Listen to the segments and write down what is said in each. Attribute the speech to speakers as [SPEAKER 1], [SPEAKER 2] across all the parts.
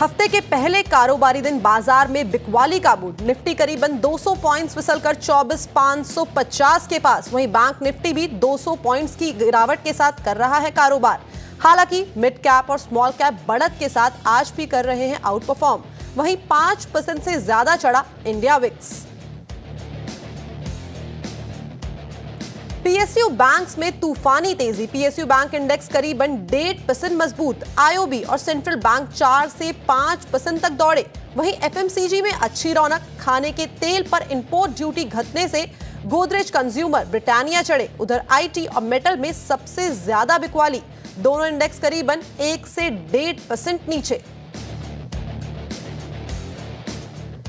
[SPEAKER 1] हफ्ते के पहले कारोबारी दिन बाजार में बिकवाली का मूड। निफ्टी करीबन 200 पॉइंट्स फिसलकर 24,550 के पास। वहीं बैंक निफ्टी भी 200 पॉइंट्स की गिरावट के साथ कर रहा है कारोबार। हालांकि मिड कैप और स्मॉल कैप बढ़त के साथ आज भी कर रहे हैं आउट परफॉर्म। वहीं 5% से ज्यादा चढ़ा इंडिया विक्स। पीएसयू बैंक्स में तूफानी तेजी। पीएसयू बैंक इंडेक्स करीबन 1.5% मजबूत। आईओबी और सेंट्रल बैंक 4 से 5% तक दौड़े। वहीं एफएमसीजी में अच्छी रौनक। खाने के तेल पर इंपोर्ट ड्यूटी घटने से गोदरेज कंज्यूमर, ब्रिटानिया चढ़े। उधर आईटी और मेटल में सबसे ज्यादा बिकवाली। दोनों इंडेक्स करीबन 1 से 1.5% नीचे।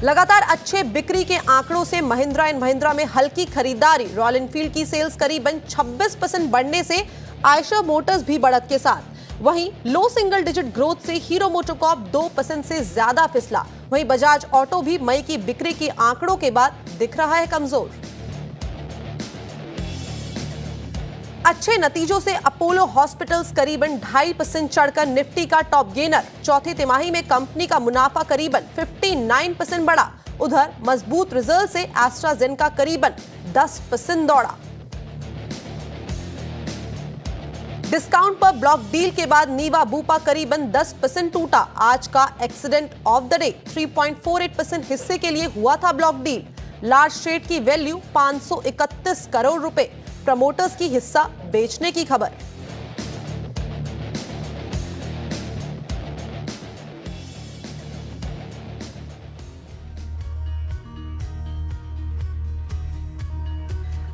[SPEAKER 1] लगातार अच्छे बिक्री के आंकड़ों से महिंद्रा एंड महिंद्रा में हल्की खरीदारी। रॉयल एनफील्ड की सेल्स करीबन 26% बढ़ने से आयशर मोटर्स भी बढ़त के साथ। वहीं लो सिंगल डिजिट ग्रोथ से हीरो मोटोकॉर्प 2% से ज्यादा फिसला। वहीं बजाज ऑटो भी मई की बिक्री के आंकड़ों के बाद दिख रहा है कमजोर। अच्छे नतीजों से अपोलो हॉस्पिटल्स करीबन 2.5% चढ़कर निफ्टी का टॉप गेनर। चौथी तिमाही में कंपनी का मुनाफा करीबन 59% बढ़ा। उधर मजबूत रिजल्ट से एस्ट्राजेनेका करीबन 10% दौड़ा। डिस्काउंट पर ब्लॉक डील के बाद नीवा बूपा करीबन 10% टूटा। आज का एक्सीडेंट ऑफ द डे 3.48% हिस्से के लिए हुआ था ब्लॉक डील। लार्ज ट्रेड की वैल्यू 531 करोड़ रुपए। प्रमोटर्स की हिस्सा बेचने की खबर।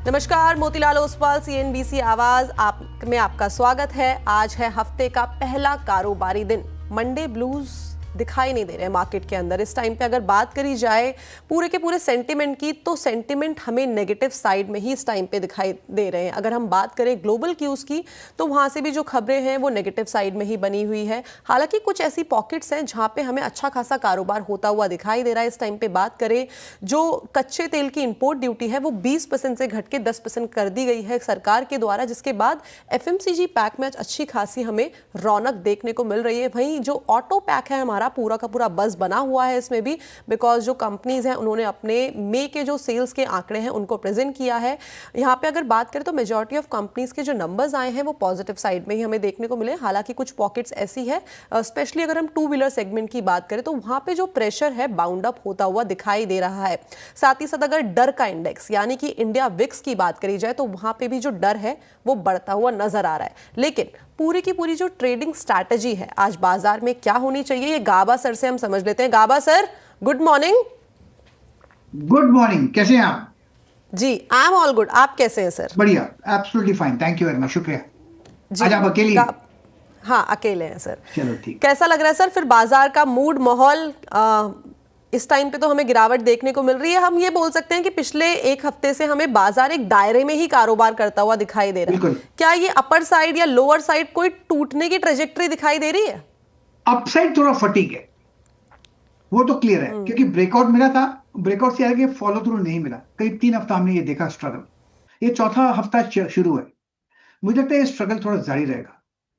[SPEAKER 1] नमस्कार, मोतीलाल ओसवाल, सीएनबीसी आवाज आप में आपका स्वागत है। आज है हफ्ते का पहला कारोबारी दिन। मंडे ब्लूज दिखाई नहीं दे रहे मार्केट के अंदर। इस टाइम पे अगर बात करी जाए पूरे के पूरे सेंटिमेंट की, तो सेंटिमेंट हमें नेगेटिव साइड में ही इस टाइम पे दिखाई दे रहे हैं। अगर हम बात करें ग्लोबल क्यूज की, तो वहां से भी जो खबरें हैं वो नेगेटिव साइड में ही बनी हुई है। हालांकि कुछ ऐसी पॉकेट्स हैं जहां पे हमें अच्छा खासा कारोबार होता हुआ दिखाई दे रहा है। इस टाइम पे बात करें, जो कच्चे तेल की इंपोर्ट ड्यूटी है वो 20% से घट के 10% कर दी गई है सरकार के द्वारा, जिसके बाद एफएमसीजी पैक में अच्छी खासी हमें रौनक देखने को मिल रही है। वहीं जो ऑटो पैक है हमारा, पूरा का पूरा बस बना हुआ है इसमें भी, बिकॉज जो कंपनीज हैं उन्होंने अपने मई के जो सेल्स के आंकड़े हैं उनको प्रेजेंट किया है। यहाँ पे अगर बात करें तो मेजॉरिटी ऑफ कंपनीज के जो नंबर्स आए हैं वो पॉजिटिव साइड में ही हमें देखने को मिले। हालांकि कुछ पॉकेट्स ऐसी है, स्पेशली अगर हम टू व्हीलर सेगमेंट की बात करें तो वहां पे जो प्रेशर है बाउंड अप होता हुआ दिखाई दे रहा है। साथ ही साथ अगर डर का इंडेक्स यानी कि इंडिया विक्स की बात करी जाए तो वहां पे भी जो डर है वो बढ़ता हुआ नजर आ रहा है। लेकिन पूरी की पूरी जो ट्रेडिंग स्ट्रैटेजी है आज बाजार में क्या होनी चाहिए, ये गाबा सर से हम समझ लेते हैं। Gaba sir, good morning.
[SPEAKER 2] Good morning, कैसे हैं आप?
[SPEAKER 1] जी, आई एम ऑल गुड। आप कैसे हैं सर?
[SPEAKER 2] बढ़िया, absolutely fine, thank you very much, शुक्रिया। आज आप अकेले?
[SPEAKER 1] हाँ, अकेले हैं सर।
[SPEAKER 2] चलो ठीक।
[SPEAKER 1] कैसा लग रहा है सर फिर बाजार का मूड, माहौल? इस टाइम पे तो हमें गिरावट देखने को मिल रही है। हम ये बोल सकते हैं कि पिछले एक हफ्ते से हमें बाजार एक दायरे में ही कारोबार करता हुआ दिखाई दे रहा है। क्या ये अपर साइड या लोअर साइड कोई टूटने की ट्रेजेक्टरी दिखाई दे रही है?
[SPEAKER 2] अपसाइड थोड़ा फटीक है, वो तो क्लियर है, क्योंकि ब्रेकआउट मिला था, ब्रेकआउट से आगे फॉलो थ्रू नहीं मिला। करीब 3 हफ्ता हमने ये देखा स्ट्रगल। ये चौथा हफ्ता शुरू है। मुझे लगता है ये स्ट्रगल थोड़ा जारी रहेगा।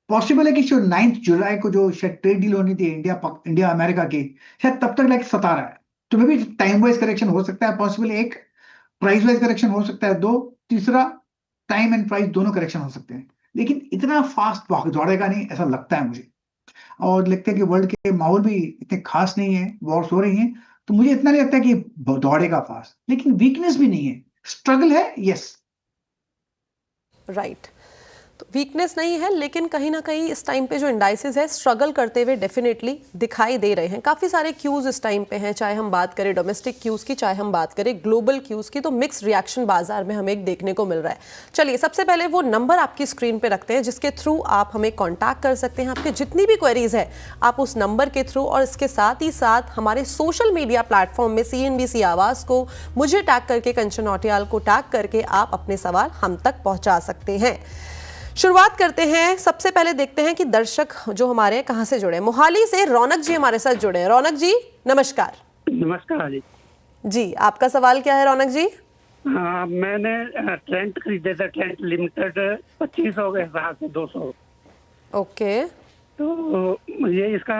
[SPEAKER 2] पॉसिबल है कि जो 9 जुलाई को जो शायद ट्रेड डील होनी थी इंडिया अमेरिका की, शायद तब तक लाइक सता रहा है। तो मे भी टाइम वाइज करेक्शन हो सकता है, पॉसिबल एक प्राइस वाइज करेक्शन हो सकता है, 2 तीसरा टाइम एंड प्राइस दोनों करेक्शन हो सकते हैं। लेकिन इतना फास्ट दौड़ेगा नहीं ऐसा लगता है मुझे। और लगता है कि वर्ल्ड के माहौल भी इतने खास नहीं है, वॉर्स हो रही हैं, तो मुझे इतना नहीं लगता कि दौड़ेगा फास्ट। लेकिन वीकनेस भी नहीं है, स्ट्रगल है, यस।
[SPEAKER 1] राइट, तो वीकनेस नहीं है, लेकिन कहीं ना कहीं इस टाइम पे जो इंडाइसेस है स्ट्रगल करते हुए डेफिनेटली दिखाई दे रहे हैं। काफ़ी सारे क्यूज इस टाइम पे हैं, चाहे हम बात करें डोमेस्टिक क्यूज की, चाहे हम बात करें ग्लोबल क्यूज की, तो मिक्स रिएक्शन बाजार में हमें एक देखने को मिल रहा है। चलिए, सबसे पहले वो नंबर आपकी स्क्रीन पे रखते हैं जिसके थ्रू आप हमें कॉन्टैक्ट कर सकते हैं। आपके जितनी भी क्वेरीज है आप उस नंबर के थ्रू, और इसके साथ ही साथ हमारे सोशल मीडिया प्लेटफॉर्म में सीएनबीसी आवाज़ को, मुझे टैग करके, कंचन नौटियाल को टैग करके आप अपने सवाल हम तक पहुंचा सकते हैं। शुरुआत करते हैं। सबसे पहले देखते हैं कि दर्शक जो हमारे कहां से जुड़े। मोहाली से रौनक जी हमारे साथ जुड़े हैं। रौनक जी नमस्कार।
[SPEAKER 3] नमस्कार जी।
[SPEAKER 1] जी, आपका सवाल क्या है रौनक जी?
[SPEAKER 3] हाँ, मैंने ट्रेंट खरीदे थे, ट्रेंट लिमिटेड 2500 के हिसाब से 200।
[SPEAKER 1] ओके,
[SPEAKER 3] तो ये इसका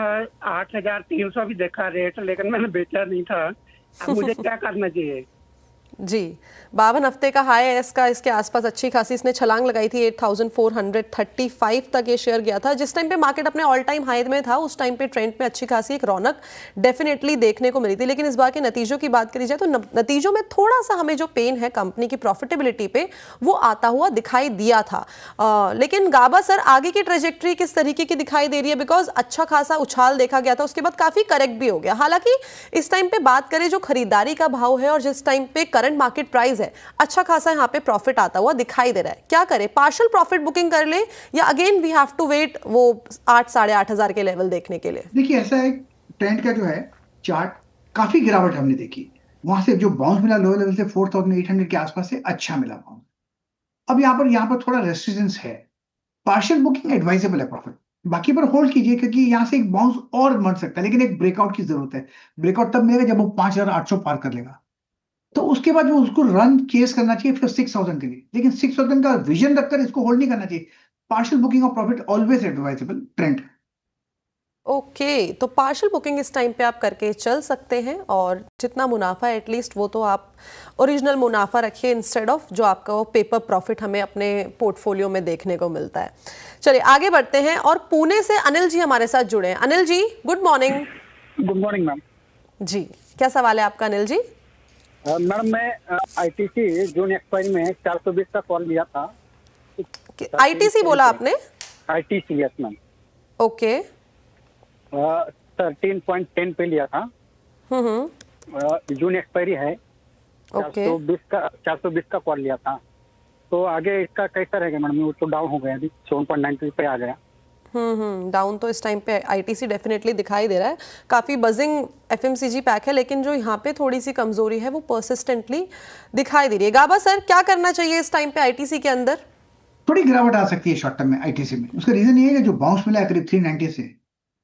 [SPEAKER 3] 8,300 भी देखा रेट, लेकिन मैंने बेचा नहीं था। अब मुझे क्या करना चाहिए?
[SPEAKER 1] जी 52 हफ्ते का हाई है इसका, इसके आसपास अच्छी खासी इसने छलांग लगाई थी। 8,435 तक ये शेयर गया था। जिस टाइम पे मार्केट अपने ऑल टाइम हाई में था उस टाइम पे ट्रेंड में अच्छी खासी एक रौनक डेफिनेटली देखने को मिली थी। लेकिन इस बार के नतीजों की बात करी जाए तो नतीजों में थोड़ा सा हमें जो पेन है कंपनी की प्रॉफिटेबिलिटी पे वो आता हुआ दिखाई दिया था। लेकिन गाबा सर आगे की ट्रेजेक्ट्री किस तरीके की दिखाई दे रही है? बिकॉज अच्छा खासा उछाल देखा गया था, उसके बाद काफी करेक्ट भी हो गया। हालांकि इस टाइम पे बात करें जो खरीदारी का भाव है और जिस टाइम पे करंट मार्केट प्राइस है, अच्छा खासा यहाँ पे प्रॉफिट आता हुआ दिखाई दे रहा है। क्या करें, पार्शियल प्रॉफिट बुकिंग कर ले या again we have to wait वो 8,000-8,500 के लेवल देखने के लिए?
[SPEAKER 2] देखिए ऐसा है, ट्रेंड का जो है चार्ट काफी गिरावट हमने देखी। वहां से जो बाउंस मिला लोअर लेवल से 4,800 के आसपास से अच्छा मिला बाउंस। अब यहाँ पर थोड़ा रेसिस्टेंस है। पार्शियल बुकिंग एडवाइजेबल है प्रॉफिट, बाकी पर होल्ड कीजिए क्योंकि यहाँ से एक बाउंस और बढ़ सकता है, लेकिन एक ब्रेकआउट की जरूरत है। ब्रेकआउट तब मिलेगा जब वो 5,800 पार कर लेगा, तो उसके बाद वो उसको रन चेस करना चाहिए फिर 6,000 के लिए। लेकिन 6,000 का विजन रखकर इसको होल्ड नहीं करना चाहिए। Partial booking of profit always advisable trend.
[SPEAKER 1] Okay, तो पार्शियल बुकिंग इस टाइम पे आप करके चल सकते हैं और जितना मुनाफा है एटलीस्ट वो तो आप ओरिजिनल मुनाफा रखिए इंस्टेड ऑफ जो आपका वो पेपर प्रॉफिट हमें अपने पोर्टफोलियो में देखने को मिलता है। चलिए आगे बढ़ते हैं और पुणे से अनिल जी हमारे साथ जुड़े हैं। Anil ji good morning.
[SPEAKER 3] Good morning ma'am.
[SPEAKER 1] जी क्या सवाल है आपका अनिल जी?
[SPEAKER 3] मैडम मैं आईटीसी जून एक्सपायरी में 420 का कॉल लिया था।
[SPEAKER 1] आईटीसी बोला आपने?
[SPEAKER 3] ITC yes ma'am.
[SPEAKER 1] ओके
[SPEAKER 3] 13.10 पे लिया था। जून एक्सपायरी है।
[SPEAKER 1] ओके
[SPEAKER 3] 420 का कॉल लिया था। तो आगे इसका कैसा रहेगा मैडम? वो तो डाउन हो गया, अभी 7.93 पे आ गया।
[SPEAKER 1] डाउन तो इस टाइम पे आईटीसी डेफिनेटली दिखाई दे रहा है। काफ़ी बजिंग एफएमसीजी पैक है, लेकिन जो यहाँ पे थोड़ी सी कमजोरी है वो परसिस्टेंटली दिखाई दे रही है। गाबा सर क्या करना चाहिए इस टाइम पे आईटीसी के अंदर?
[SPEAKER 2] थोड़ी गिरावट आ सकती है शॉर्ट टर्म में आईटीसी में। उसका रीजन ये है कि जो बाउंस मिला है करीब 390 से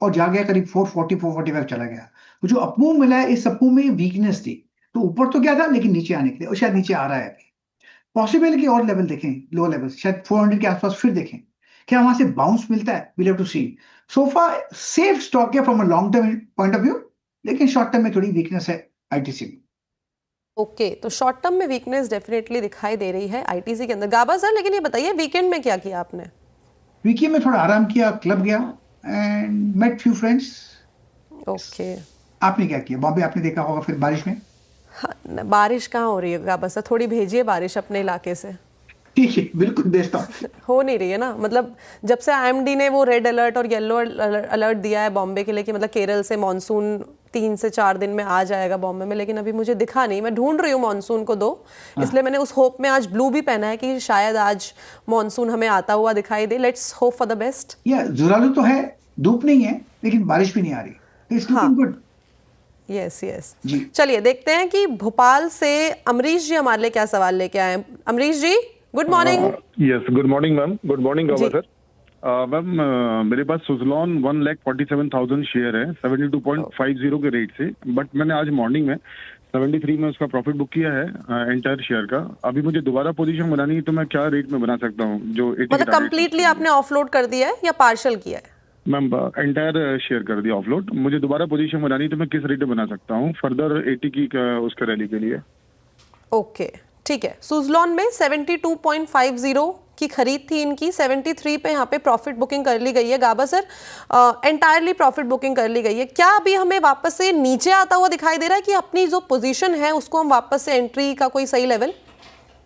[SPEAKER 2] और जा गया करीब 440 445 चला गया। वो जो अपमूव मिला है इस अपमूव में वीकनेस थी, तो ऊपर तो क्या था लेकिन नीचे आने के लिए, और शायद नीचे आ रहा है। पॉसिबल कि और लेवल देखें, लो लेवल शायद 400 के आसपास फिर देखें, क्या वहां से बाउंस मिलता है। We'll have to see. So far safe stock है from a long term point of view, लेकिन शॉर्ट टर्म में थोड़ी वीकनेस है आईटीसी में।
[SPEAKER 1] ओके तो शॉर्ट टर्म में वीकनेस डेफिनेटली दिखाई दे रही है आईटीसी के अंदर। गाबा सर लेकिन ये बताइए वीकेंड में क्या किया आपने?
[SPEAKER 2] वीकेंड में थोड़ा आराम किया, क्लब गया and met few friends.
[SPEAKER 1] Okay
[SPEAKER 2] आपने क्या किया? बॉम्बे आपने देखा होगा फिर बारिश में।
[SPEAKER 1] हाँ, बारिश कहाँ हो रही है गाबा सर? थोड़ी भेजिए बारिश अपने इलाके से।
[SPEAKER 2] ठीक है बिल्कुल भेजता हूँ।
[SPEAKER 1] हो नहीं रही है ना, मतलब जब से आईएमडी ने वो रेड अलर्ट और येलो अलर्ट दिया है बॉम्बे के लिए कि मतलब केरल से मॉनसून 3 से 4 दिन में आ जाएगा बॉम्बे में, लेकिन अभी मुझे दिखा नहीं। मैं ढूंढ रही हूँ मॉनसून को इसलिए मैंने उस होप में आज ब्लू भी पहना है कि शायद आज मॉनसून हमें आता हुआ दिखाई दे। Let's hope for the best.
[SPEAKER 2] या जुरालू तो है, धूप नहीं है लेकिन बारिश भी नहीं आ रही, तो it's looking good.
[SPEAKER 1] Yes yes
[SPEAKER 2] जी
[SPEAKER 1] चलिए देखते हैं कि भोपाल से अमरीश जी हमारे लिए क्या सवाल लेके आए हैं। Amrish ji good morning.
[SPEAKER 4] Yes good morning ma'am. Good morning Gaba sir. Ma'am मेरे पास सुजलॉन 1,47,000 शेयर है 72.50 के रेट से, बट मैंने आज मॉर्निंग में 73 में उसका प्रॉफिट बुक किया है एंटायर शेयर का। अभी मुझे दोबारा पोजीशन बनानी है तो मैं क्या रेट में बना सकता हूँ? जो 80
[SPEAKER 1] मतलब कंप्लीटली आपने ऑफलोड कर दिया है या पार्शियल किया है?
[SPEAKER 4] मैम एंटायर शेयर कर दिया ऑफलोड। मुझे दोबारा पोजीशन बनानी है तो मैं किस रेट में बना सकता हूँ फर्दर 80 की उसके रैली के लिए?
[SPEAKER 1] ओके ठीक है। सुजलॉन में 72.50 की खरीद थी इनकी, 73 पे यहाँ पे प्रॉफिट बुकिंग कर ली गई है। गाबा सर एंटायरली प्रॉफिट बुकिंग कर ली गई है। क्या अभी हमें वापस से नीचे आता हुआ दिखाई दे रहा है कि अपनी जो पोजीशन है उसको हम वापस से एंट्री का कोई सही लेवल?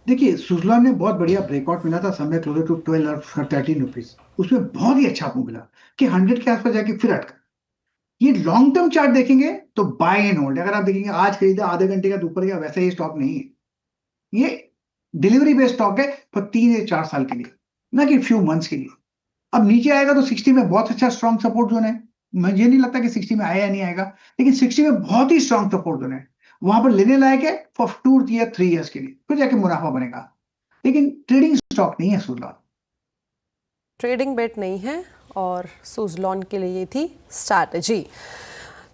[SPEAKER 2] देखिए सुजलॉन ने बहुत बढ़िया ब्रेकआउट मिला था समय क्लोजर टू 12 और 13 रुपीज। उसमें बहुत ही अच्छा आपको मिला कि 100 के आसपास जाके फिर अटका। ये लॉन्ग टर्म चार्ट देखेंगे तो बाय एंड होल्ड। अगर आप देखेंगे आज खरीदा आधे घंटे का ऊपर गया, वैसा ये स्टॉक नहीं है। ये डिलीवरी बेस्ड स्टॉक है पर 3 या 4 साल के लिए, ना कि फ्यू मंथ्स के लिए। अब नीचे आएगा तो 60 में बहुत अच्छा स्ट्रॉन्ग सपोर्ट जोन है। मुझे नहीं लगता कि 60 में आया या नहीं आएगा, लेकिन 60 में बहुत ही स्ट्रॉन्ग सपोर्ट जोन है। वहां पर लेने लायक है फॉर 2 या 3 इयर्स के लिए, फिर जाके मुनाफा बनेगा। लेकिन ट्रेडिंग स्टॉक नहीं है सुजलॉन,
[SPEAKER 1] ट्रेडिंग बेट नहीं है और सुजलॉन के लिए ये थी स्ट्रैटेजी।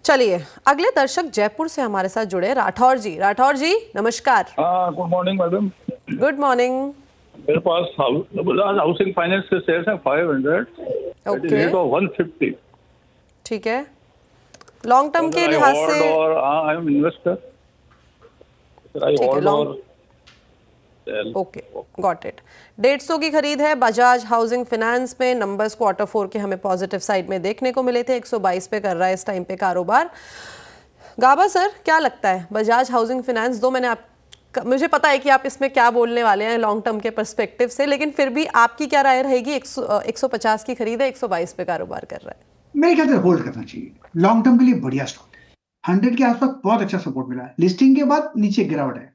[SPEAKER 1] चलिए अगले दर्शक जयपुर से हमारे साथ जुड़े राठौर जी। राठौर जी नमस्कार।
[SPEAKER 5] Good morning madam.
[SPEAKER 1] Good morning.
[SPEAKER 5] मेरे पास हाउसिंग फाइनेंस के शेयर्स हैं 500
[SPEAKER 1] Okay.
[SPEAKER 5] रेट ऑफ 150
[SPEAKER 1] ठीक है, लॉन्ग टर्म के लिहाज से
[SPEAKER 5] और आई एम इन्वेस्टर आई
[SPEAKER 1] ठीक है,
[SPEAKER 5] होल्ड
[SPEAKER 1] long-
[SPEAKER 5] और sell.
[SPEAKER 1] Okay, got it. 150 की खरीद है बजाज हाउसिंग फाइनेंस में। नंबर्स क्वार्टर 4 के हमें पॉजिटिव साइड में देखने को मिले थे। 122 पे कर रहा है इस टाइम पे कारोबार। गाबा सर, क्या लगता है बजाज हाउसिंग फाइनेंस, दो मैंने मुझे पता है कि आप इसमें क्या बोलने वाले हैं लॉन्ग टर्म के पर्सपेक्टिव से, लेकिन फिर भी आपकी क्या राय रहेगी? 150 की खरीद है, 122 पे कारोबार कर रहा है।
[SPEAKER 2] मेरे ख्याल से होल्ड करना चाहिए, लॉन्ग टर्म के लिए बढ़िया स्टॉक है। 100 के आसपास बहुत अच्छा सपोर्ट मिला है, लिस्टिंग के बाद नीचे गिरावट है,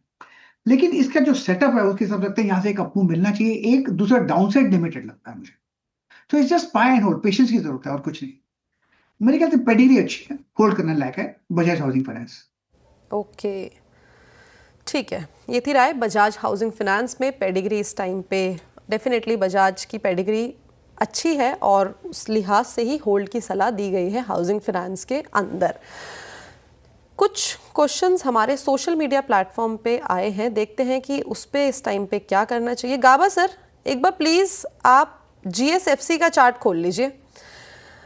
[SPEAKER 2] लेकिन इसका जो सेटअप है उसके हिसाब से लगता है यहाँ से एक अपमूव मिलना चाहिए। एक दूसरा डाउनसाइड लिमिटेड लगता है मुझे, तो it's just by and hold, patience की जरूरत है और कुछ नहीं। मेरे ख्याल से पेडिग्री अच्छी है, होल्ड करने लायक है बजाज हाउसिंग फाइनेंस।
[SPEAKER 1] ओके, ठीक है, ये थी राय बजाज हाउसिंग फाइनेंस में। पेडिग्री इस टाइम पे डेफिनेटली बजाज की पेडिग्री अच्छी है और उस लिहाज से ही होल्ड की सलाह दी गई है हाउसिंग फाइनेंस के अंदर। कुछ क्वेश्चंस हमारे सोशल मीडिया प्लेटफॉर्म पे आए हैं, देखते हैं कि उस पे इस टाइम पे क्या करना चाहिए। गाबा सर, एक बार प्लीज आप GSFC का चार्ट खोल लीजिए।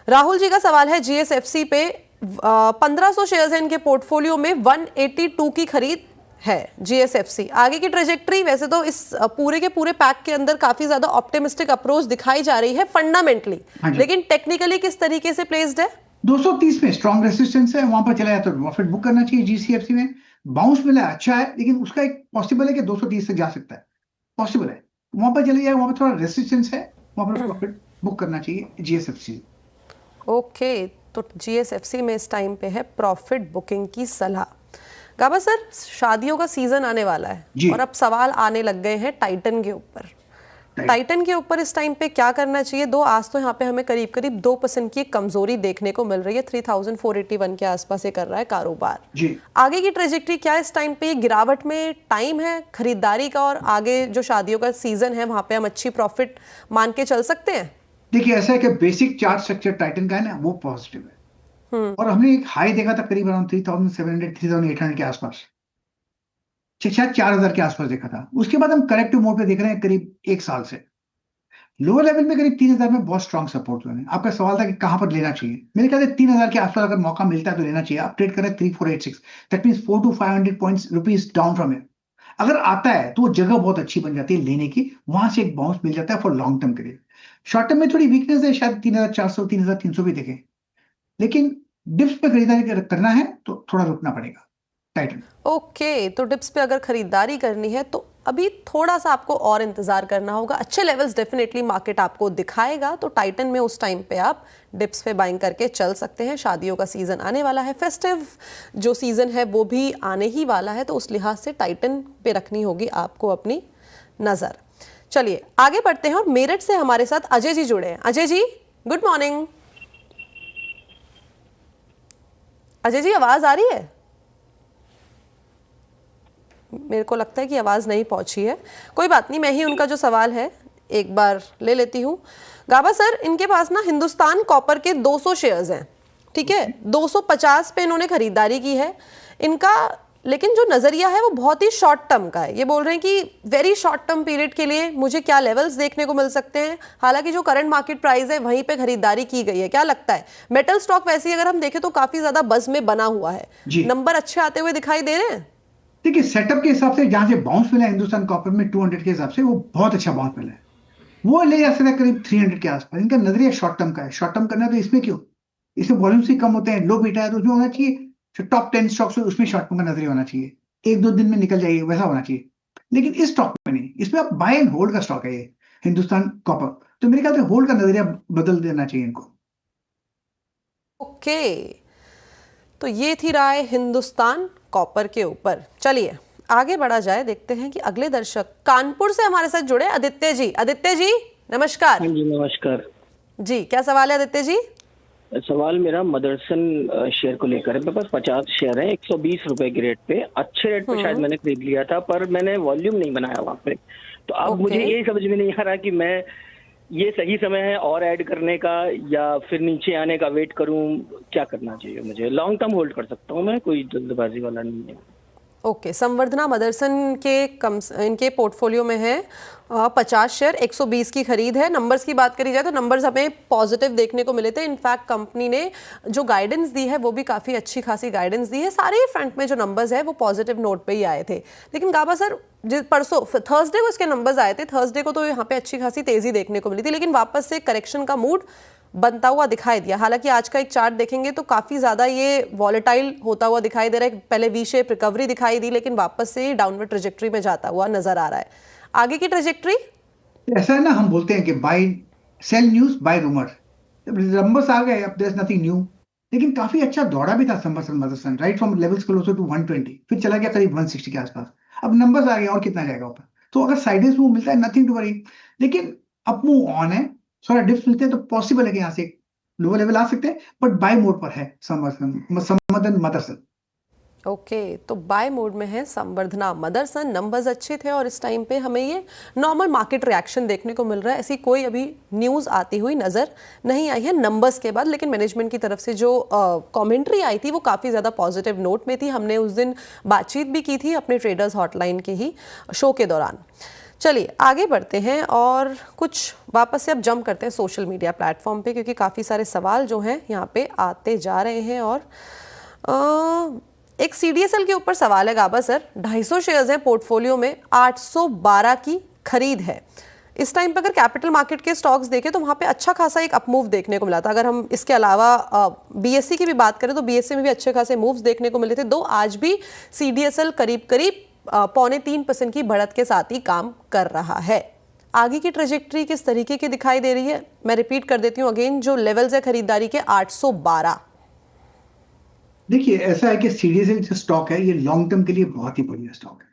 [SPEAKER 1] राहुल जी का सवाल है GSFC पे 1500 शेयर्स हैं इनके पोर्टफोलियो में, 182 की खरीद है GSFC। आगे की ट्रेजेक्टरी वैसे तो इस पूरे के पूरे पैक के अंदर काफी ज्यादा ऑप्टिमिस्टिक अप्रोच दिखाई जा रही है फंडामेंटली, लेकिन टेक्निकली किस तरीके से प्लेस्ड है?
[SPEAKER 2] 230 में स्ट्रॉन्ग रेसिस्टेंस है, वहां पर चला जाए तो प्रॉफिट बुक करना चाहिए। GCFC में बाउंस मिला अच्छा है, लेकिन उसका एक पॉसिबल है कि 230 तक जा सकता है, पॉसिबल है। वहां पर चले जाए, वहां पर थोड़ा रेसिस्टेंस है, वहां पर प्रॉफिट बुक करना चाहिए GSFC।
[SPEAKER 1] ओके, तो GSFC में इस टाइम पे है प्रॉफिट बुकिंग की सलाह। गाबा सर, शादियों का सीजन आने वाला है और अब सवाल आने लग गए हैं टाइटन के ऊपर। टाइटन के ऊपर इस टाइम पे क्या करना चाहिए? आज तो यहाँ पे हमें करीब करीब 2% की कमजोरी देखने को मिल रही है। 3481 के आसपास ये कर रहा है कारोबार
[SPEAKER 2] जी।
[SPEAKER 1] आगे की ट्रेजेक्टरी क्या है इस टाइम पे? गिरावट में टाइम है खरीदारी का, और आगे जो शादियों का सीजन है वहां पे हम अच्छी प्रॉफिट मान के चल सकते हैं?
[SPEAKER 2] देखिए, ऐसा है कि बेसिक चार्ट स्ट्रक्चर टाइटन का है ना, वो पॉजिटिव है, और हमने एक हाई देखा था करीब अराउंड 3700 3800 के आसपास, शायद 4000 के आसपास देखा था। उसके बाद हम करेक्टिव मोड पे देख रहे हैं करीब एक साल से। लोअर लेवल में करीब 3000 में बहुत स्ट्रॉन्ग सपोर्ट हुए हैं। आपका सवाल था कि कहां पर लेना चाहिए, मेरे ख्याल से 3000 के आसपास अगर मौका मिलता है तो लेना चाहिए। आप ट्रेड कर रहे हैं 3486, that means 4 to 500 points rupees down from here. अगर आता है तो वो जगह बहुत अच्छी बन जाती है लेने की, वहां से एक बाउंस मिल जाता है फॉर लॉन्ग टर्म के लिए। शॉर्ट टर्म में थोड़ी वीकनेस है, शायद 3400 3300 भी देखें, लेकिन डिप्स पे खरीदारी करना है तो थोड़ा रुकना पड़ेगा टाइटन।
[SPEAKER 1] ओके, तो डिप्स पे अगर खरीदारी करनी है तो अभी थोड़ा सा आपको और इंतजार करना होगा। अच्छे लेवल्स डेफिनेटली मार्केट आपको दिखाएगा, तो टाइटन में उस टाइम पे आप डिप्स पे बाइंग करके चल सकते हैं। शादियों का सीजन आने वाला है, फेस्टिव जो सीजन है वो भी आने ही वाला है, तो उस लिहाज से टाइटन पे रखनी होगी आपको अपनी नजर। चलिए आगे बढ़ते हैं और मेरठ से हमारे साथ अजय जी जुड़े हैं। Ajay ji, good morning. अजय जी, आवाज आ रही है? मेरे को लगता है कि आवाज नहीं पहुंची है, कोई बात नहीं, मैं ही उनका जो सवाल है एक बार ले लेती हूँ। गाबा सर, इनके पास ना हिंदुस्तान कॉपर के 200 शेयर्स हैं, ठीक है, 250 पे इन्होंने खरीदारी की है इनका, लेकिन जो नजरिया है वो बहुत ही शॉर्ट टर्म का है। ये बोल रहे हैं कि वेरी शॉर्ट टर्म पीरियड के लिए मुझे क्या लेवल्स देखने को मिल सकते हैं, हालांकि जो करंट मार्केट प्राइस है वहीं पे खरीदारी की गई है। क्या लगता है? मेटल स्टॉक वैसे ही अगर हम देखें तो काफी ज्यादा बज में बना हुआ है, नंबर अच्छे आते हुए दिखाई दे रहे हैं।
[SPEAKER 2] देखिए, सेटअप के हिसाब से जहां से बाउंस मिला है हिंदुस्तान कॉपर में 200 के हिसाब से, वो बहुत अच्छा बाउंस मिला है, वो ले जा सकता है करीब 300 के आसपास। इनका नजरिया शॉर्ट टर्म का है, शॉर्ट टर्म करना है तो इसमें क्यों, इसमें वॉल्यूम्स ही कम होते हैं, लो बीटा है, तो उसमें होना चाहिए टॉप 10 स्टॉक्स में, उसमें शॉर्ट टर्म का नजरिया होना चाहिए, 1-2 दिन में निकल जाइए वैसा होना चाहिए। लेकिन इस स्टॉक में नहीं, इसमें आप बाय एंड होल्ड का स्टॉक है ये हिंदुस्तान कॉपर, तो मेरे ख्याल से होल्ड का नजरिया बदल देना चाहिए इनको।
[SPEAKER 1] ओके, तो ये थी राय हिंदुस्तान कॉपर के ऊपर। चलिए आगे बढ़ा जाए, देखते हैं कि अगले दर्शक कानपुर से हमारे साथ जुड़े आदित्य जी। आदित्य जी नमस्कार।
[SPEAKER 6] जी नमस्कार
[SPEAKER 1] जी, क्या सवाल है आदित्य जी?
[SPEAKER 6] सवाल मेरा मदरसन शेयर को लेकर है। मेरे पास 50 शेयर है 120 रुपए के रेट पे, अच्छे रेट पे शायद मैंने खरीद लिया था, पर मैंने वॉल्यूम नहीं बनाया वहां पे। तो अब मुझे ये समझ में नहीं आ रहा कि मैं ये सही समय है और ऐड करने का या फिर नीचे आने का वेट करूं, क्या करना चाहिए मुझे? लॉन्ग टर्म होल्ड कर सकता हूं मैं, कोई जल्दबाजी वाला नहीं है।
[SPEAKER 1] ओके, संवर्धना मदरसन के इनके पोर्टफोलियो में है 50 शेयर, 120 की खरीद है। नंबर्स की बात करी जाए तो नंबर्स हमें पॉजिटिव देखने को मिले थे। इनफैक्ट कंपनी ने जो गाइडेंस दी है वो भी काफ़ी अच्छी खासी गाइडेंस दी है। सारे ही फ्रंट में जो नंबर्स है वो पॉजिटिव नोट पे ही आए थे। लेकिन गाबा सर, परसों थर्सडे को इसके नंबर्स आए थे, थर्सडे को तो यहाँ पे अच्छी खासी तेज़ी देखने को मिली थी, लेकिन वापस से करेक्शन का मूड बनता हुआ दिखाई दिया। हालांकि आज का एक चार्ट देखेंगे तो काफ़ी ज़्यादा ये वॉलेटाइल होता हुआ दिखाई दे रहा है। पहले वी शेप रिकवरी दिखाई दी, लेकिन वापस से डाउनवर्ड ट्रेजेक्ट्री में जाता हुआ नजर आ रहा है। आगे की ट्रेजेक्ट्री
[SPEAKER 2] ऐसा है ना, हम बोलते हैं कि buy sell news buy rumour. Numbers आ गए, अब देयर इज नथिंग न्यू, लेकिन काफी अच्छा दौड़ा भी था Samvardhana Motherson, right from levels closer to 120, फिर चला गया करीब 160 के आसपास। अब नंबर्स आ गए और कितना जाएगा ऊपर, तो अगर साइडवेज मूव मिलता है नथिंग टू वरी, लेकिन अप मूव ऑन है, थोड़ा डिप्स मिलते हैं तो पॉसिबल है कि यहाँ से लोअर लेवल आ सकते हैं, बट बाय मोड पर है संवर्धना मदरसन।
[SPEAKER 1] ओके, तो बाय मोड में है संवर्धना मदरसन। नंबर्स अच्छे थे और इस टाइम पे हमें ये नॉर्मल मार्केट रिएक्शन देखने को मिल रहा है। ऐसी कोई अभी न्यूज़ आती हुई नज़र नहीं आई है नंबर्स के बाद, लेकिन मैनेजमेंट की तरफ से जो कमेंट्री आई थी वो काफ़ी ज़्यादा पॉजिटिव नोट में थी। हमने उस दिन बातचीत भी की थी अपने ट्रेडर्स हॉटलाइन के ही शो के दौरान। चलिए आगे बढ़ते हैं और कुछ वापस से अब जंप करते हैं सोशल मीडिया प्लेटफॉर्म पे, क्योंकि काफ़ी सारे सवाल जो हैं यहाँ पे आते जा रहे हैं। और एक CDSL के ऊपर सवाल है गाबा सर, 250 शेयर्स हैं पोर्टफोलियो में, 812 की खरीद है। इस टाइम पर अगर कैपिटल मार्केट के स्टॉक्स देखें तो वहाँ पे अच्छा खासा एक अपमूव देखने को मिला था। अगर हम इसके अलावा BSE की भी बात करें तो BSE में भी अच्छे खासे मूव्स देखने को मिले थे। दो आज भी CDSL करीब करीब 2.25% की बढ़त के साथ ही काम कर रहा है। आगे की ट्रेजेक्ट्री किस तरीके की दिखाई दे रही है, मैं रिपीट कर देती हूँ अगेन, जो लेवल्स है खरीदारी के 812।
[SPEAKER 2] देखिए ऐसा है कि CDSL जो स्टॉक है ये लॉन्ग टर्म के लिए बहुत ही बढ़िया स्टॉक है,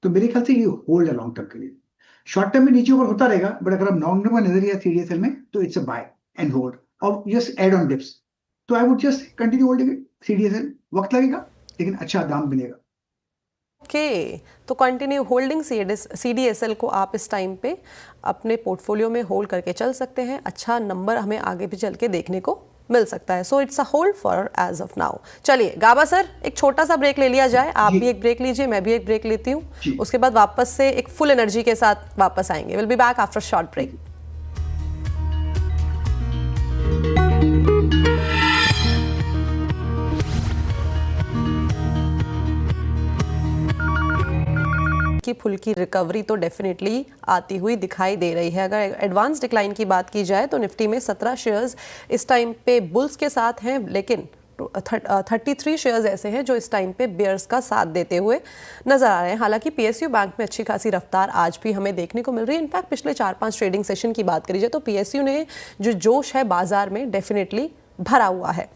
[SPEAKER 2] तो मेरे ख्याल से ये होल्ड है लॉन्ग टर्म के लिए। शॉर्ट टर्म में नीचे ऊपर होता रहेगा, बट अगर आप लॉन्ग टर्म का नजरिया CDSL में तो it's a buy and hold और जस्ट एड ऑन डिप्स, तो I would just continue holding it. CDSL वक्त लगेगा लेकिन अच्छा दाम मिलेगा।
[SPEAKER 1] ओके, तो कंटिन्यू होल्डिंग CDSL को आप इस टाइम पे अपने पोर्टफोलियो में होल्ड करके चल सकते हैं। अच्छा नंबर हमें आगे भी चल के देखने को मिल सकता है। So it's a hold for as of now. चलिए गाबा सर, एक छोटा सा ब्रेक ले लिया जाए, आप भी एक ब्रेक लीजिए, मैं भी एक ब्रेक लेती हूँ। उसके बाद वापस से एक फुल एनर्जी के साथ वापस आएंगे। Will be back after short break. की फुल्की रिकवरी तो डेफिनेटली आती हुई दिखाई दे रही है। अगर एडवांस डिक्लाइन की बात की जाए तो निफ्टी में 17 शेयर्स इस टाइम पे बुल्स के साथ हैं, लेकिन 33 शेयर्स ऐसे हैं जो इस टाइम पे बेयर्स का साथ देते हुए नजर आ रहे हैं। हालांकि PSU बैंक में अच्छी खासी रफ्तार आज भी हमें देखने को मिल रही है। इनफैक्ट पिछले 4-5 ट्रेडिंग सेशन की बात करी जाए तो PSU ने जो जोश है बाजार में डेफिनेटली भरा हुआ है।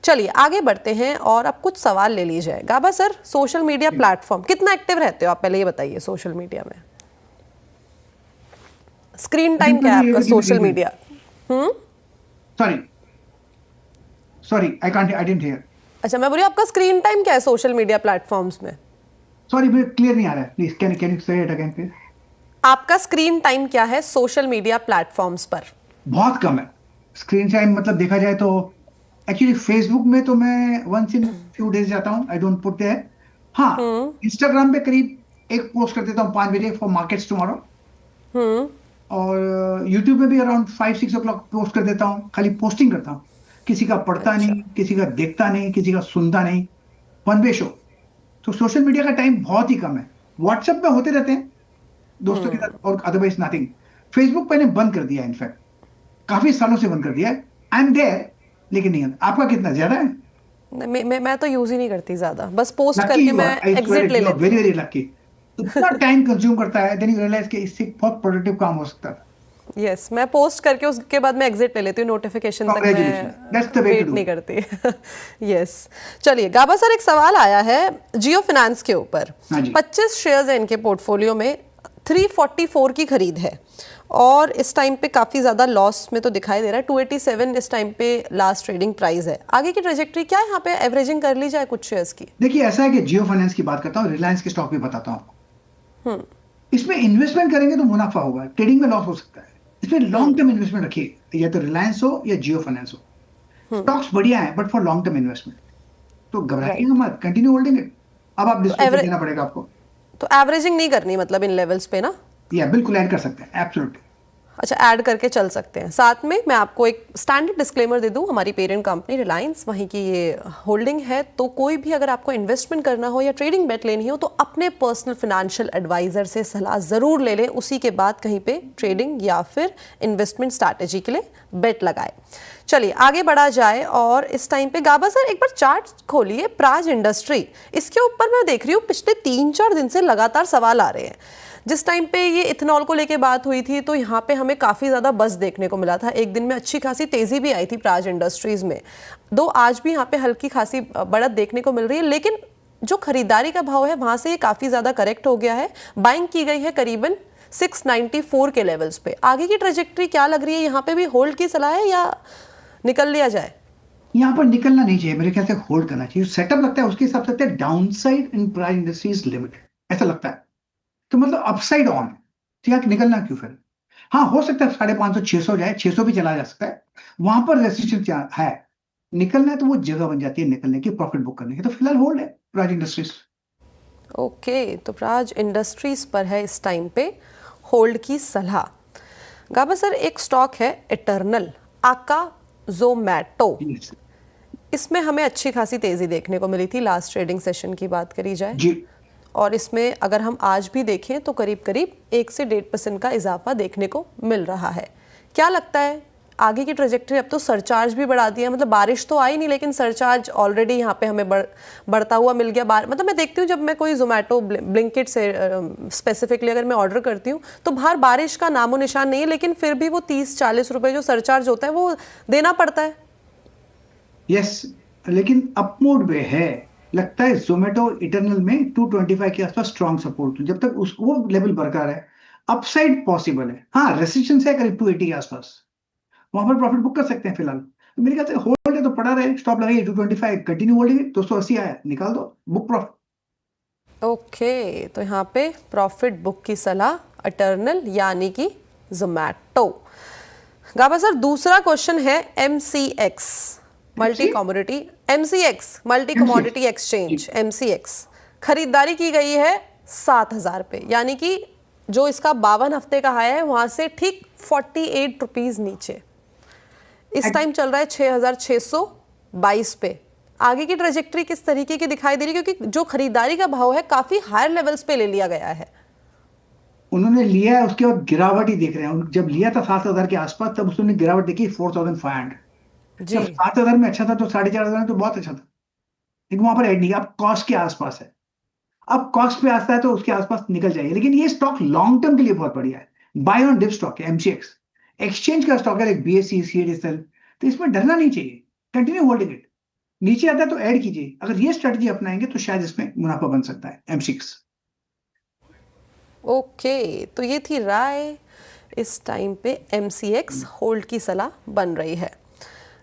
[SPEAKER 1] चलिए आगे बढ़ते हैं और अब कुछ सवाल ले लीजिए। गाबा सर, सोशल मीडिया प्लेटफॉर्म कितना एक्टिव रहते हो आप, पहले ये बताइए। सोशल मीडिया में स्क्रीन टाइम क्या है आपका social media?
[SPEAKER 2] Sorry I didn't here.
[SPEAKER 1] अच्छा, मैं बोली आपका स्क्रीन टाइम क्या है सोशल मीडिया प्लेटफॉर्म्स में?
[SPEAKER 2] सॉरी मुझे क्लियर नहीं आ रहा है, प्लीज कैन यू से इट अगेन प्लीज। आपका
[SPEAKER 1] स्क्रीन टाइम क्या है सोशल मीडिया प्लेटफॉर्म्स पर?
[SPEAKER 2] बहुत कम है स्क्रीन टाइम, मतलब देखा जाए तो एक्चुअली फेसबुक में तो मैं वंस इन फ्यू डेज जाता हूँ, आई डोंट पुट देयर। हाँ, इंस्टाग्राम पे करीब एक पोस्ट कर देता हूँ 5 बजे फॉर मार्केट्स टुमारो, और यूट्यूब में भी अराउंड 5-6 o'clock पोस्ट कर देता हूँ। खाली पोस्टिंग करता हूँ, किसी का पढ़ता नहीं, किसी का देखता नहीं, किसी का सुनता नहीं, वन वे शो। तो सोशल मीडिया का टाइम बहुत ही कम है। व्हाट्सएप में होते रहते हैं दोस्तों के साथ, और अदरवाइज नथिंग। फेसबुक मैंने बंद कर दिया, इनफैक्ट काफी सालों से बंद कर दिया है। आई एम देयर, लेकिन नहीं। आपका कितना ज्यादा है?
[SPEAKER 1] मैं तो यूज ही नहीं करती ज्यादा, बस पोस्ट करके मैं एग्जिट ले लेती हूं।
[SPEAKER 2] Very very lucky. इतना टाइम कंज्यूम करता है, देन यू रियलाइज कि इससे बहुत प्रोडक्टिव काम हो सकता है।
[SPEAKER 1] यस, मैं पोस्ट करके उसके बाद मैं एग्जिट ले लेती हूँ, नोटिफिकेशन तक मैं वेट नहीं करती। यस, चलिए गाबा सर, एक सवाल आया है जियो फाइनेंस के ऊपर। 25 शेयर्स है इनके पोर्टफोलियो में, 344 की खरीद है और इस टाइम पे काफ़ी ज़्यादा लॉस में तो दिखाई दे रहा है। 287 इस टाइम पे लास्ट ट्रेडिंग प्राइस है। आगे की ट्रेजेक्ट्री क्या है यहाँ पे, एवरेजिंग कर ली जाए कुछ शेयर्स की?
[SPEAKER 2] देखिए ऐसा है कि जियो फाइनेंस की बात करता हूँ, रिलायंस के स्टॉक भी बताता हूँ आपको। इसमें इन्वेस्टमेंट करेंगे तो मुनाफा होगा, ट्रेडिंग में लॉस हो सकता है। इसमें लॉन्ग टर्म इन्वेस्टमेंट रखिए, या तो रिलायंस हो या जियो फाइनेंस हो। स्टॉक्स बढ़िया है but for long term investment, तो घबराइएगा मत, कंटिन्यू होल्डिंग इट। अब आप डिस्ट्रीब्यूशन
[SPEAKER 1] average-
[SPEAKER 2] देना पड़ेगा आपको।
[SPEAKER 1] तो एवरेजिंग नहीं करनी मतलब इन लेवल्स पे ना?
[SPEAKER 2] या बिल्कुल ऐड कर सकते हैं, एब्सोल्युटली।
[SPEAKER 1] अच्छा, ऐड करके चल सकते हैं। साथ में मैं आपको एक स्टैंडर्ड डिस्क्लेमर दे दूं, हमारी पेरेंट कंपनी रिलायंस वहीं की ये होल्डिंग है, तो कोई भी अगर आपको इन्वेस्टमेंट करना हो या ट्रेडिंग बेट लेनी हो तो अपने पर्सनल फाइनेंशियल एडवाइजर से सलाह ज़रूर ले लें, उसी के बाद कहीं पे ट्रेडिंग या फिर इन्वेस्टमेंट स्ट्रैटेजी के लिए बेट लगाए। चलिए आगे बढ़ा जाए और इस टाइम पे गाबा सर एक बार चार्ट खोलिए प्राज इंडस्ट्री, इसके ऊपर मैं देख रही हूँ पिछले 3-4 दिन से लगातार सवाल आ रहे हैं। जिस टाइम पे ये इथेनॉल को लेके बात हुई थी तो यहाँ पे हमें काफ़ी ज़्यादा बज़ देखने को मिला था, एक दिन में अच्छी खासी तेज़ी भी आई थी प्राज इंडस्ट्रीज़ में, दो आज भी यहाँ पे हल्की खासी बढ़त देखने को मिल रही है, लेकिन जो खरीदारी का भाव है वहाँ से ये काफ़ी ज़्यादा करेक्ट हो गया है। बाइंग की गई है करीबन 694 के लेवल्स पे। आगे की ट्रेजेक्ट्री क्या लग रही है? यहाँ पे भी होल्ड की सलाह है या निकल लिया जाए?
[SPEAKER 2] यहाँ पर निकलना नहीं चाहिए, मेरे ख्याल से होल्ड करना चाहिए। सेटअप लगता है उसके हिसाब से लगता है downside in price industries limited, ऐसा लगता है, तो मतलब अपसाइड ऑन, तो यहाँ निकलना क्यों फिर? हाँ हो सकता है 550 600 जाए, 600 भी चला जा सकता है, वहां पर रेजिस्टेंस है, निकलना है तो वो जगह बन जाती है निकलने की, प्रॉफिट बुक करने की, तो फिलहाल होल्ड है प्राज इंडस्ट्रीज।
[SPEAKER 1] ओके, तो प्राज इंडस्ट्रीज पर है इस टाइम पे होल्ड की सलाह। गाबा सर एक स्टॉक है इटर्नल आका जोमैटो, इसमें हमें अच्छी खासी तेजी देखने को मिली थी लास्ट ट्रेडिंग सेशन की बात करी जाए
[SPEAKER 2] जी,
[SPEAKER 1] और इसमें अगर हम आज भी देखें तो करीब करीब 1 से 1.5% का इजाफा देखने को मिल रहा है। क्या लगता है आगे की ट्रेजेक्टरी? अब तो सरचार्ज भी बढ़ा दिया, मतलब बारिश तो आई नहीं लेकिन सरचार्ज ऑलरेडी यहाँ पे हमें बढ़ता हुआ मिल गया। मतलब मैं देखती हूँ जब मैं कोई जोमेटो ब्लिंकिट से स्पेसिफिकली अगर मैं ऑर्डर करती हूँ तो बाहर बारिश का नामो निशान नहीं है, लेकिन फिर भी वो 30-40 रुपए जो सरचार्ज होता है वो देना पड़ता है।
[SPEAKER 2] यस, लेकिन अप मोड पे है, लगता है जोमेटो इटर्नल में 225 के आसपास स्ट्रॉन्ग सपोर्ट, जब तक उसको लेवल बरकरार है अपसाइड पॉसिबल है। हाँ रेसिस्टेंस है करीब 280 के आसपास, वहां पर प्रॉफिट बुक कर सकते हैं फिलहाल। तो मेरे ख्याल से होल्ड है तो पड़ा रहे, स्टॉप लगाइए 225, कंटिन्यू होल्डिंग, 280 आया निकाल दो, बुक प्रॉफिट।
[SPEAKER 1] ओके, तो यहाँ पे प्रॉफिट बुक की सलाह इटर्नल यानी कि जोमैटो। गाबा सर दूसरा क्वेश्चन है MCX multi commodity, MCX multi commodity exchange, MCX खरीदारी की गई है 7,000 पे, यानी कि जो इसका 52 हफ्ते का हाई है वहां से ठीक 48 रुपीज नीचे, इस टाइम चल रहा है 6,622 पे। आगे की ट्रेजेक्ट्री किस तरीके की दिखाई दे रही है, क्योंकि जो खरीदारी का भाव है काफी हायर लेवल्स पे ले लिया गया है?
[SPEAKER 2] उन्होंने लिया है, उसके बाद गिरावट ही देख रहे हैं। जब लिया था 7,000 के आसपास तब उसने गिरावट देखी 4,500, जब 7,000 में अच्छा था तो 4,500 में तो बहुत अच्छा था, लेकिन वहां पर एड नहीं, अब कॉस्ट के आसपास है, अब कॉस्ट पे आता है तो उसके आसपास निकल जाइए। लेकिन ये स्टॉक लॉन्ग टर्म के लिए बहुत बढ़िया है, बाय ऑन डिप स्टॉक है, MCX एक्सचेंज का स्टॉक है, एक BSE CDSL, तो इसमें डरना नहीं चाहिए, कंटिन्यू होल्डिंग इट, नीचे आता है तो ऐड कीजिए। अगर ये स्ट्रेटजी अपनाएंगे तो शायद इसमें मुनाफा बन सकता है MCX।
[SPEAKER 1] ओके, तो ये थी राय, इस टाइम पे MCX होल्ड की सलाह बन रही है।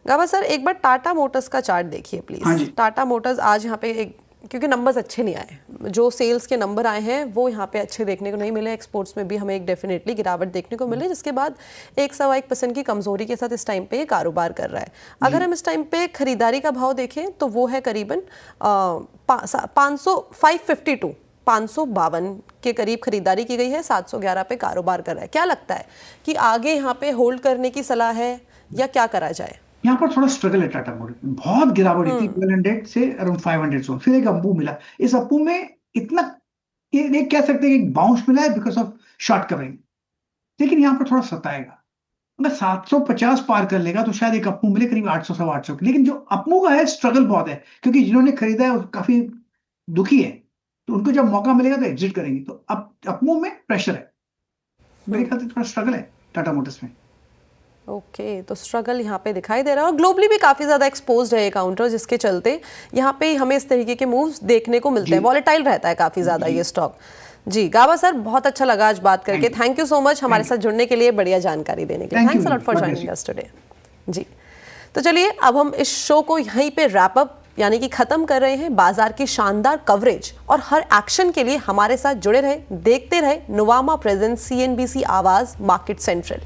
[SPEAKER 1] गाबा सर एक बार टाटा मोटर्स का चार्ट देखिए प्लीज।
[SPEAKER 2] हाँ जी।
[SPEAKER 1] टाटा मोटर्स आज यहाँ पे एक, क्योंकि नंबर्स अच्छे नहीं आए, जो सेल्स के नंबर आए हैं वो यहाँ पे अच्छे देखने को नहीं मिले, एक्सपोर्ट्स में भी हमें एक डेफिनेटली गिरावट देखने को मिली, जिसके बाद 1.1% की कमजोरी के साथ इस टाइम पे ये कारोबार कर रहा है। अगर हम इस टाइम पे खरीदारी का भाव देखें तो वो है करीबन 552 के करीब खरीदारी की गई है, 711 पे कारोबार कर रहा है। क्या लगता है कि आगे यहाँ पे होल्ड करने की सलाह है या क्या करा जाए?
[SPEAKER 2] यहाँ पर थोड़ा स्ट्रगल है टाटा मोटर, बहुत गिरावट थी 1200 से अराउंड 500 जोन, फिर एक अप्पू मिला। इस अप्पू में इतना ये कह सकते हैं कि एक बाउंस मिला है बिकॉज ऑफ शॉर्ट कवरिंग, लेकिन यहाँ पर थोड़ा सताएगा। अगर 750 पार कर लेगा तो शायद एक अप्पू मिले करीब 800 सवा 800, लेकिन जो अप्पू का है स्ट्रगल बहुत है, क्योंकि जिन्होंने खरीदा है वो काफी दुखी है, तो उनको जब मौका मिलेगा तो एग्जिट करेंगे, तो अब अप्पू में प्रेशर है, मेरे ख्याल से थोड़ा स्ट्रगल है टाटा मोटर्स में।
[SPEAKER 1] ओके, तो स्ट्रगल यहाँ पे दिखाई दे रहा है और ग्लोबली भी काफ़ी ज़्यादा एक्सपोज्ड है ये काउंटर, जिसके चलते यहाँ पे हमें इस तरीके के मूव्स देखने को मिलते हैं, वॉलेटाइल रहता है काफ़ी ज़्यादा ये स्टॉक। जी गाबा सर बहुत अच्छा लगा आज बात करके, थैंक यू सो मच हमारे साथ जुड़ने के लिए, बढ़िया जानकारी देने के लिए, thanks a lot for joining us today. जी तो चलिए अब हम इस शो को यहीं पे रैप अप यानी कि खत्म कर रहे हैं। बाजार की शानदार कवरेज और हर एक्शन के लिए हमारे साथ जुड़े रहे, देखते रहे नुवामा प्रेजेंट CNBC आवाज मार्केट सेंट्रल।